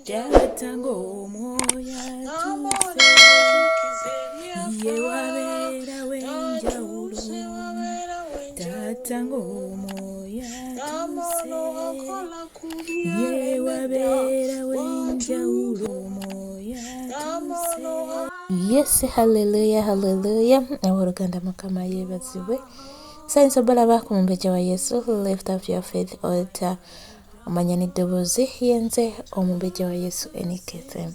Jatango moya tuse ye wabera wenjawulo Jatango moya tuse ye wabera wenjawulo moya tuse. Yes, hallelujah, hallelujah. Luganda Mukama yebaziwe. Science obalaba ku mumbeja wa Yesu. Lift up your faith altar. Omanyani dobozi yenze omumbeja wa Yesu enikete.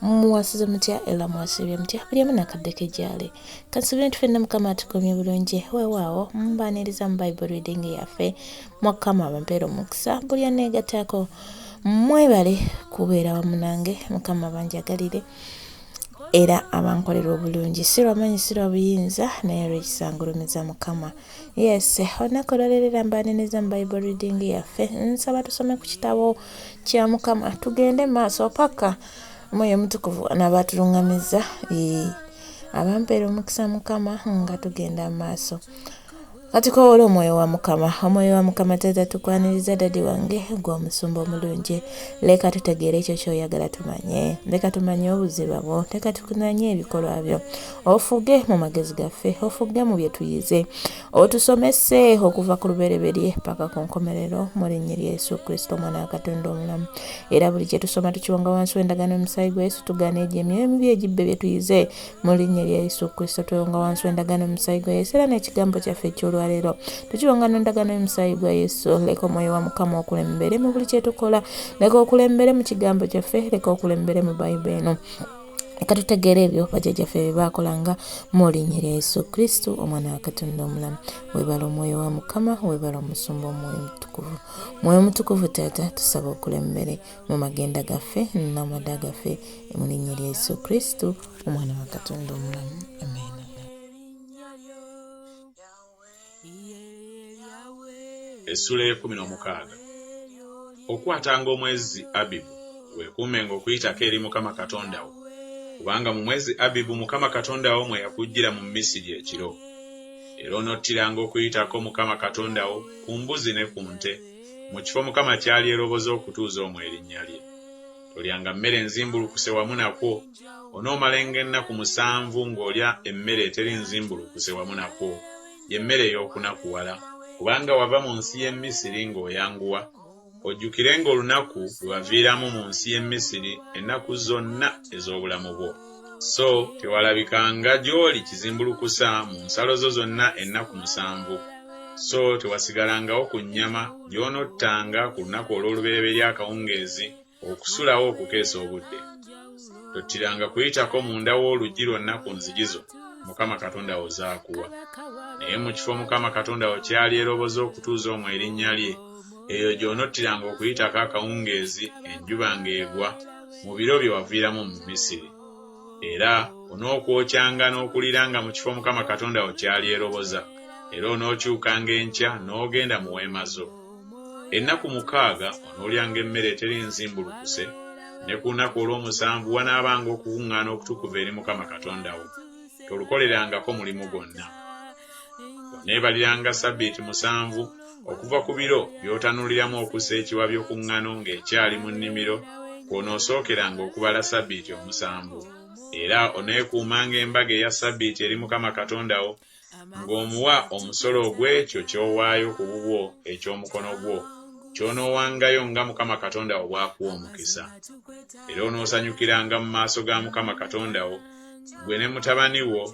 Muwasize mutya ela muwasibye mutya buli amana kadeke jale. Kansubira tufenda Mukama tukomye bulungi weewaawo mbaniriza mu Bible reading yaffe Mukama bampero mukisa buli aneegatako mwebale kubeera wamu nange Mukama banjagalire era abankolera obulungi sirwamanyi sirwa buyinza naye lwekisangulumiza Mukama. Yes, onakolerera mbaniriza mu Bible reading yaffe nsaba tusome ku kitabo kya Mukama tugende maaso paka Mwoyo Mutukuvu anabatulungamiza abampera omukisa Mukama nga tugenda maaso. Kati ko olwo omwoyo wa Mukama tata tukwaniriza dadi wange gwa musumba omulungi. Leka tutegeere ekyo kyoyagala tumanye. Leka tumanye obuziba bwo. Leka tukunanye ebikolwa byo. Ofuge mu magezi gaffe. Ofuge mu bye tuyize. Otusomese okuva ku lubereberye paka ku nkomerero mu linnya lya Yesu Kristo Mwana wa Katonda omulamu. Era buli kye tusoma tukiwonga wansi w'endagaano y'omusaayi gwa Yesu tugaana emyoyo emibi egibbe bye tuyize mu linnya lya Yesu Kristo tuwonga wansi w'endagaano y'omusaayi gwa Yesu era n'ekigambo kyaffe eky'olwaleero tukiwonga n'endagaano y'omusaayi gwa Yesu. Leka omwoyo wa Mukama okulembere mu buli kye tukola. Leka okulembere mu kigambo kyaffe. Leka okulembere mu Bayibuli eno. Leka tutegeere ebyo bajjajjaffe bye baakolanga mu linnya lya Yesu Kristo Omwana wa Katonda omulamu. Weebala omwoyo wa Mukama, weebala omusumba omwoyo mutukuvu. Mwoyo mutukuvu taata tusaba okulembere mu magenda gaffe n'amada gaffe mu linnya lya Yesu Kristo Omwana wa Katonda omulamu. Amen. Essula 16. Okwatanga omwezi Abibu weekuumenga okuyitako eri Mukama Katonda wo, kubanga mu mwezi Abibu Mukama Katonda wo mwe yakuggira mu Misiri ekiro. Era onottiranga okuyitako Mukama Katonda wo ku mbuzi ne ku nte, mu kifo Mukama kyali eroboza okutuuza omwo erinnya lye. Tolyanga mmere nzimbulukuse wamu nakwo, onoomalenga ennaku 7 ng'olya emmere eteri nzimbulukuse wamu nakwo, y'emmere ey'okunakuwala. Kubanga wava mu nsi y'e Misiri ng'oyanguwa, ojjukirenga olunaku lwe waviiramu mu nsi y'e Misiri ennaku zonna ez'obulamu bwo. So tewalabikanga gy'oli kizimbulukusa mu nsalo zo zonna ennaku 7. So tewasigalangawo ku nnyama gy'onottanga ku lunaku olw'olubereberye akawungeezi okusulawo okukeesa obudde. Tottiranga kuyitako munda w'oluggi lwonna ku nzigi zo Mukama Katonda wo z'akuwa. Naye mu kifo Mukama Katonda wo kyali eroboza okutuuza omwo erinnya lye, eyo gy'onottiranga okuyitako akawungeezi enjuba ng'egwa mu biro bye waviiramu mu Misiri. Era onookwоkyanga n'okuliranga mu kifo Mukama Katonda wo kyali eroboza, era onookyukanga enkya n'ogenda mu weema zo. Ennaku 6 onoolyanga emmere eteri nzimbulukuse, ne ku lunaku olw'omusanvu wanaabanga okukuŋŋaana okutukuvu eri Mukama Katonda wo. Tolukolerangako mulimu gwonna. Oneebaliranga Ssabbiiti 7 okuva ku biro by'otanuliramu okussa ekiwabyo ku ŋŋano ng'ekyali mu nnimiro kw'onoosookeranga okubala Ssabbiiti 7. Era oneekuumanga embaga eya Ssabbiiti eri Mukama Katonda wo, ng'omuwa omusolo ogw'ekyo ky'owaayo ku bubwo eky'omukono gwo, ky'onoowangayo nga Mukama Katonda wo bw'akuwa omukisa. Era onoosanyukiranga mu maaso ga Mukama Katonda wo, gwe ne mutabani wo,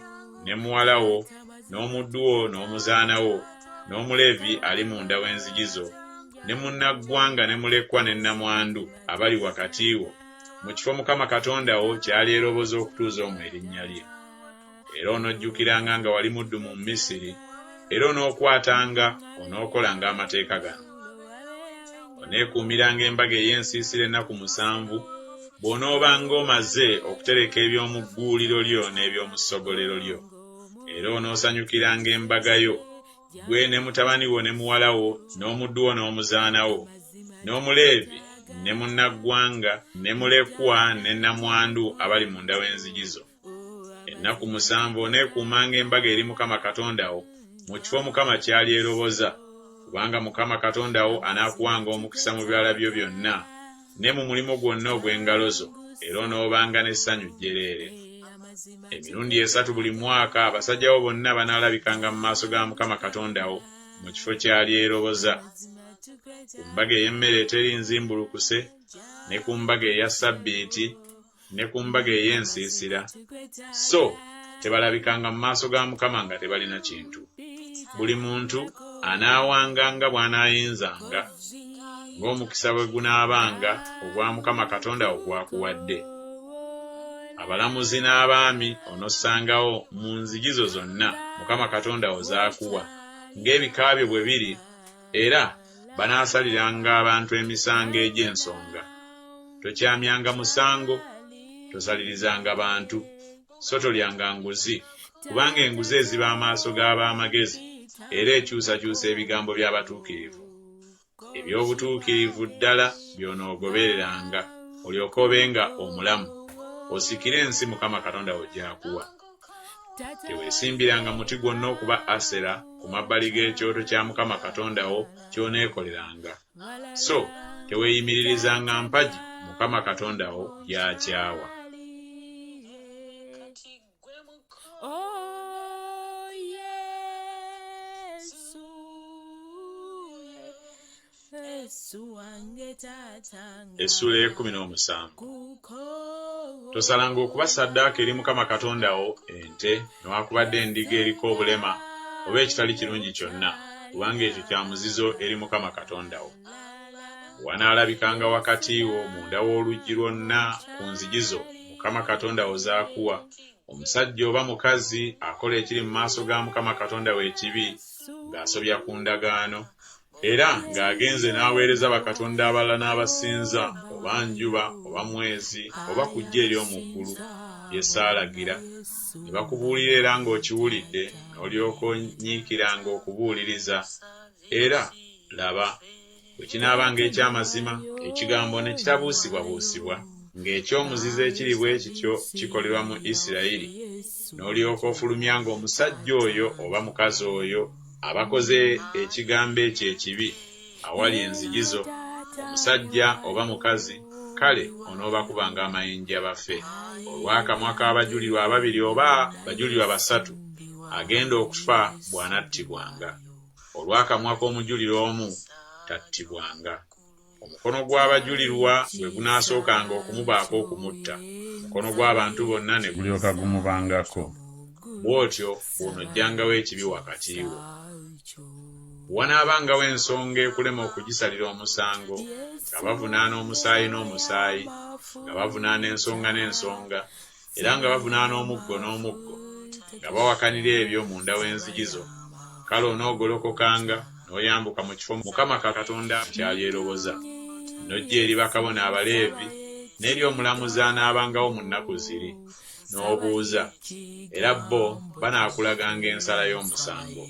ne muwala wo, n'omuddu wo, n'omuzaana wo, n'omuleevi ali munda w'enzigi zo, ne munnaggwanga ne mulekwa ne nnamwandu abali wakati wo, mu kifo Mukama Katonda wo kyali eroboza okutuuza omwo erinnya lye. Era onojjukiranga nga wali muddu mu Misiri, era onookwatanga onookolanga amateeka gano. Oneekuumiranga embaga ey'ensiisira ennaku 7 bw'onoobanga omaze okutereka eby'omu gguuliro lyo n'eby'omu ssogolero lyo. Era onoosanyukiranga embaga yo, gwe ne mutabani wo ne muwala wo, n'omuddu wo n'omuzaana wo, n'omuleevi, ne munnaggwanga, ne mulekwa ne nnamwandu abali munda w'enzigi zo. Ennaku 7 oneekuumanga embaga eri Mukama Katonda wo mu kifo Mukama kyali eroboza, kubanga Mukama Katonda wo anaakuwanga omukisa mu bibala byo byonna, ne mu mulimu gwonna ogw'engalo zo, era onoobanga n'essanyu jjereere. Emirundi 3 buli mwaka abasajja bo bonna banaalabikanga mu maaso ga Mukama Katonda wo mu kifo ky'alyeroboza, ku mbaga ey'emmere eteri nzimbulukuse, ne ku mbaga eya Ssabbiiti, ne ku mbaga ey'ensiisira. So tebalabikanga mu maaso ga Mukama nga tebalina kintu. Buli muntu anaawanganga bw'anaayinzanga, ng'omukisa bwe gunaabanga ogwa Mukama Katonda ogwakuwadde. Abalamuzi n'abaami onossangawo mu nzigizo zonna Mukama Katonda wo z'akuwa, ng'ebika byo bwe biri, era banaasaliranga abantu emisango egy'ensonga. Tokyamyanga musango, tosalirizanga bantu, so tolyanga nguzi, kubanga enguzi eziba amaaso g'ab'amagezi era ekyusakyusa ebigambo by'abatuukirivu. Eby'obutuukirivu ddala by'onoogobereranga, olyoke obenga omulamu, osikire ensi Mukama Katonda wo gy'akuwa. Teweesimbiranga muti gwonna okuba Asera ku mabbali g'ekyoto kya Mukama Katonda wo ky'oneekoleranga. So teweeyimiririzanga mpagi Mukama Katonda wo gy'akyawa. Essula 17. Tosalanga okuba ssaddaaka eri Mukama Katonda wo ente, newakubadde endiga eriko obulema oba ekitali kirungi kyonna, kubanga ekyo kya muzizo eri Mukama Katonda wo. Wanaalabikanga wakati wo munda w'oluggi lwonna ku nzigizo Mukama Katonda wo z'akuwa, omusajja oba mukazi akola ekiri mu maaso ga Mukama Katonda we ekibi, ng'asobya ku ndagaano, era ng'agenze n'aweereza bakatonda abalala n'abasinza, oba njuba oba mwezi oba kujja eri omuggulu bye saalagira, ne bakubuulira era ng'okiwulidde, n'olyoka onyiikiranga okubuuliriza. Era laba, bwe kinaabanga eky'amazima, ekigambo ne kitabuusibwabuusibwa, ng'ekyomuzizo ekiri bwe kityo kikolerwa mu Isirayiri, n'olyoka ofulumyanga omusajja oyo oba mukazi oyo abakoze ekigambo ekyo ekibi awali enzigizo, omusajja oba mukazi, kale onoobakubanga amayinja bafe. Olw'akamwa k'abajulirwa 2 oba bajulirwa 3 agenda okufa bw'anattibwanga. Olw'akamwa k'omujulirwa omu tattibwanga. Omukono gw'abajulirwa bwe gunaasookanga okumubaako okumutta, omukono gw'abantu bonna ne gulyoka gumubangako. Bw'otyo bw'onojjangawo ekibi wakati wo. Wanaabangawo ensonga ekulema okugisalira omusango, nga bavunaana omusaayi n'omusaayi, nga bavunaana ensonga n'ensonga, era nga bavunaana omuggo n'omuggo, nga bawakanira ebyo munda w'enzigizo, kale onoogolokokanga n'oyambuka mu kifo Mukama Katonda ky'alyeroboza, n'ojja eri bakabona Abaleevi n'eri omulamuzi anaabangawo mu nnaku ziri, n'obuuza, era bo banaakulaganga ensala y'omusango.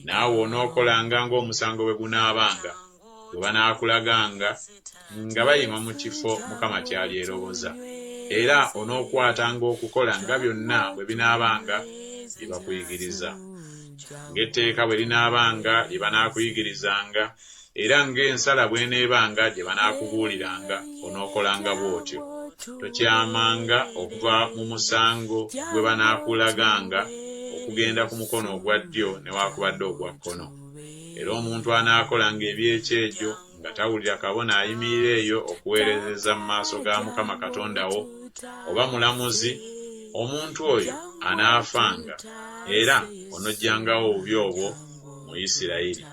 Naawe onookolanga ng'omusango bwe gunaabanga gwe banaakulaganga nga bayima mu kifo Mukama ky'alyeroboza, era onookwatanga okukola nga byonna bwe binaabanga bye bakuyigiriza. Ng'etteeka bwe linaabanga lye banaakuyigirizanga, era ng'ensala bw'eneebanga gye banaakubuuliranga, onookolanga bw'otyo. Tokyamanga okuva mu musango gwe banaakulaganga okugenda ku mukono ogwa ddyo newakubadde ogwa kkono. Era omuntu anaakolanga eby'ekyejo nga tawulira kabona ayimirira eyo okuweerezeza mu maaso ga Mukama Katonda wo, oba mulamuzi, omuntu oyo anaafanga, era onojjangawo obubi obwo mu Isirayiri.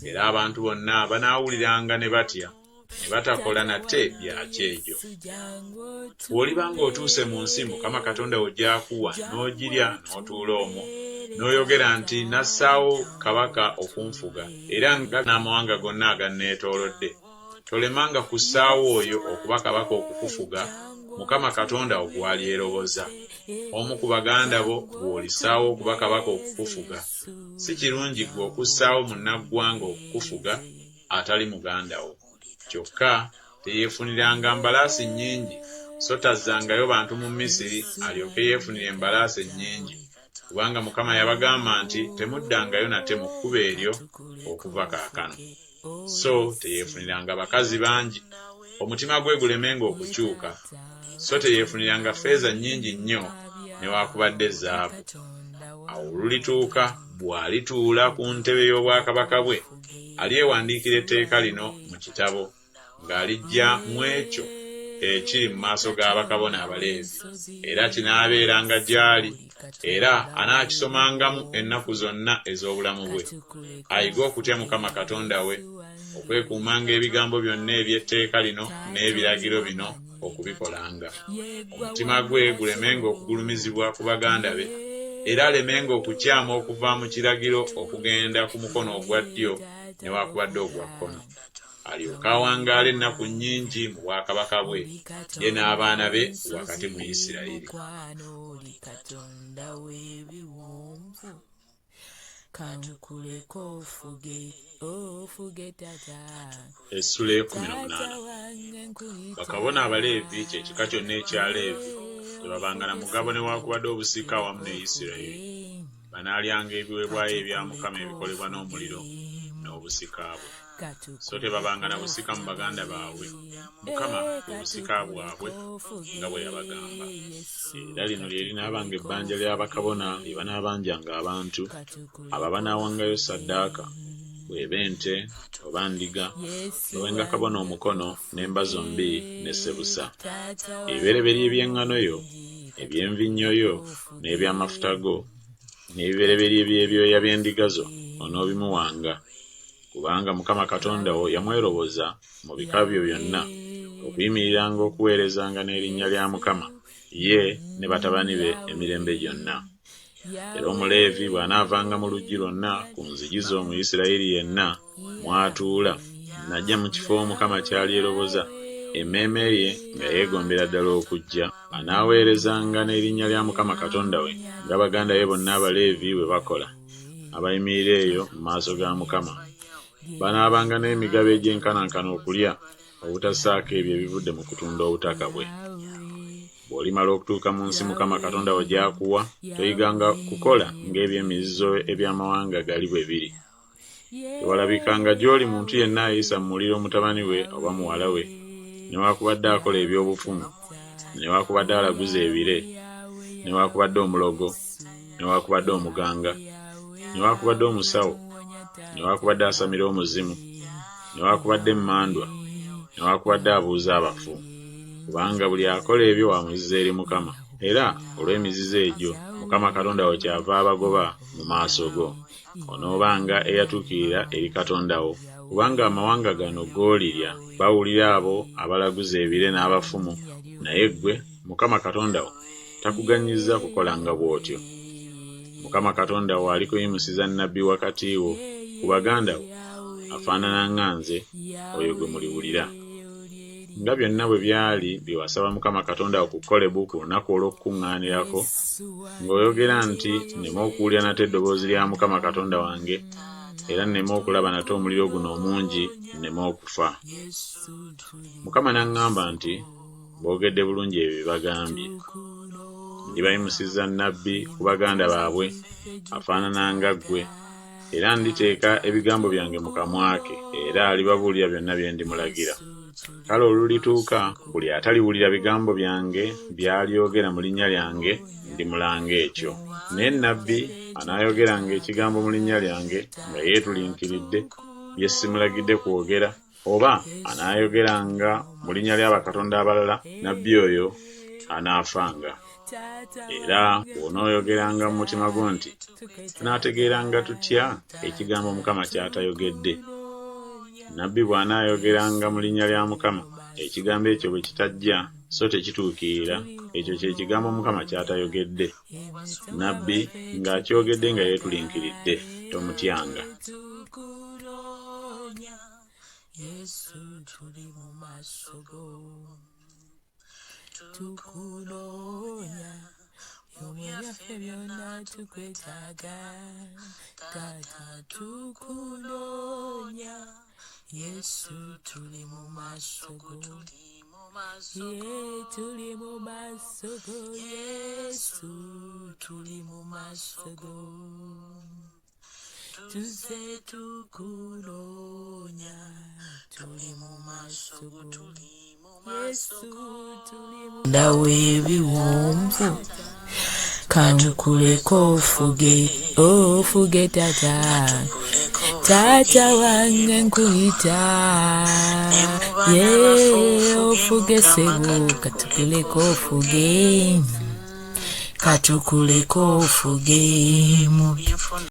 Era abantu bonna banaawuliranga ne batya, ne batakola nate bya kyejo. Bw'olibanga otuuse mu nsi Mukama Katonda wo gy'akuwa, n'ogirya n'otuula omwo, n'oyogera nti nassaawo kabaka okunfuga, era nga n'amawanga gonna aganneetoolodde, tolemanga kussaawo oyo okuba kabaka okukufuga Mukama Katonda wo gw'alyeroboza. Omu ku baganda bo bw'olisaawo okuba kabaka okukufuga, si kirungi gwe okussaawo munnaggwanga okukufuga atali muganda wo. Kyokka teyeefuniranga mbalaasi nnyingi, so tazzangayo bantu mu Misiri alyoke yeefunire embalaasi ennyingi, kubanga Mukama yabagamba nti temuddangayo nate mu kkubo eryo okuva kaakano. So teyeefuniranga bakazi bangi, omutima gwe gulemenga okukyuka, so teyeefuniranga ffeeza nnyingi nnyo newaakubadde zaabu. Awo olulituuka bw'alituula ku ntebe y'obwakabaka bwe, alyewandiikira etteeka lino mu kitabo ng'aliggya mu ekyo ekiri mu maaso g'abakabona Abaleevi, era kinaabeeranga gy'ali, era anaakisomangamu ennaku zonna ez'obulamu bwe. Ayige okutya Mukama Katonda we, okwekuumanga ebigambo byonna eby'etteeka lino n'ebiragiro bino okubikolanga. Omutima gwe gulemenga okugulumizibwa ku baganda be, era alemenga okukyama okuva mu kiragiro okugenda ku mukono ogwa ddyo newaakubadde ogwa kkono. Alyoke awangaale ennaku nnyingi mu bwakabaka bwe, ye n'abaana be wakati mu Isirayiri. Essula 18. Bakabona Abaleevi kye kika kyonna ekya Leevi tebabanga na mugabo newaakubadde obusika awamu ne Isirayiri. Banaalyanga ebiweebwayo ebya Mukama ebikolebwa n'omuliro n'obusika bwe. So tebabanga na busika mu baganda baabwe, Mukama obusika bwabwe nga bwe yabagamba. Era lino lye linaabanga ebbanja ly'abakabona lye banaabanjanga abantu abo banaawangayo ssaddaaka, bw'eba ente oba ndiga, bawenga kabona omukono n'emba zombi ne ssebusa. Ebibereberye by'eŋŋano yo, eby'envinnyo yo n'eby'amafuta go, n'ebibereberye by'ebyoya by'endiga zo onoobimuwanga, kubanga Mukama Katonda wo yamweroboza mu bika byo byonna okuyimiriranga okuweerezanga n'erinnya lya Mukama, ye ne batabani be emirembe gyonna. Era Omuleevi bw'anaavanga mu luggi lwonna ku nzigi zo mu Isirayiri yenna mw'atuula, najja mu kifo Mukama ky'alyeroboza, emmeeme lye nga yeegombera ddala okujja, anaaweerezanga n'erinnya lya Mukama Katonda we nga baganda be bonna Abaleevi bwe bakola, abayimirira eyo mu maaso ga Mukama. Banaabanga n'emigabo egy'enkanankana okulya, obutasaako ebyo ebivudde mu kutunda obutaka bwe. Bw'olimala okutuuka mu nsi Mukama Katonda wo gy'akuwa, toyiganga kukola ng'eby'emizizo eby'amawanga gali bwe biri. Tewalabikanga gy'oli muntu yenna ayisa mu muliro mutabani we oba muwala we, newaakubadde akola eby'obufumu, newaakubadde alaguza ebire, newaakubadde omulogo, newaakubadde omuganga, newaakubadde omusawo, newaakubadde asamira omuzimu, newaakubadde emmandwa, newaakubadde abuuza abafu. Kubanga buli akola ebyo wamuziza eri Mukama, era olw'emizizo egyo Mukama Katonda wo kyava abagoba mu maaso go. Onoobanga eyatuukirira eri Katonda wo, kubanga amawanga gano g'olirya bawulira abo abalaguza ebire n'abafumu, naye ggwe Mukama Katonda wo takuganyiza kukolanga bw'otyo. Mukama Katonda wo alikuyimusiza nnabbi wakati wo ku baganda wo afaanana nga nze, oyo gwe muliwulira. Nga byonna bwe byali bye wasaba Mukama Katonda wo ku Kolebu ku lunaku olw'okukuŋŋaanirako, ng'oyogera nti nneme okuwulira nate eddoboozi lya Mukama Katonda wange, era nneme okulaba nate omuliro guno omungi, nneme okufa. Mukama n'aŋŋamba nti boogedde bulungi ebyo bagambye. Ndibayimusizza nnabbi ku baganda baabwe afaanana nga ggwe, era nditeeka ebigambo byange mu kamwa ke, era alibabuulira byonna bye ndimulagira. Kale olulituuka buli ataliwulira bigambo byange by'alyogera mu linnya lyange, ndimulanga ekyo. Naye nnabbi anaayogeranga ekigambo mu linnya lyange nga yeetulinkiridde bye simulagidde kwogera, oba anaayogeranga mu linnya lya bakatonda abalala, nnabbi oyo anaafanga. Era bw'onooyogeranga mu mutima gwo nti tunaategeeranga tutya ekigambo Mukama ky'atayogedde. Nnabbi bw'anaayogeranga mu linnya lya Mukama, ekigambo ekyo bwe kitajja so tekituukirira, ekyo kye kigambo Mukama ky'atayogedde. Nnabbi ng'akyogedde nga yeetulinkiridde, tomutyanga. Tukunonya byaffe byonna tukwetaaga, Tata tukunonya, Yesu tuli mu maaso go, tuli mu maaso go, Yesu tuli mu maaso go, tuze tukunonya, tuli mu maaso go. ndawe biwomvu kankuleko ofuge tata wange nkuyita ofuge sebo katukuleko ofuge mu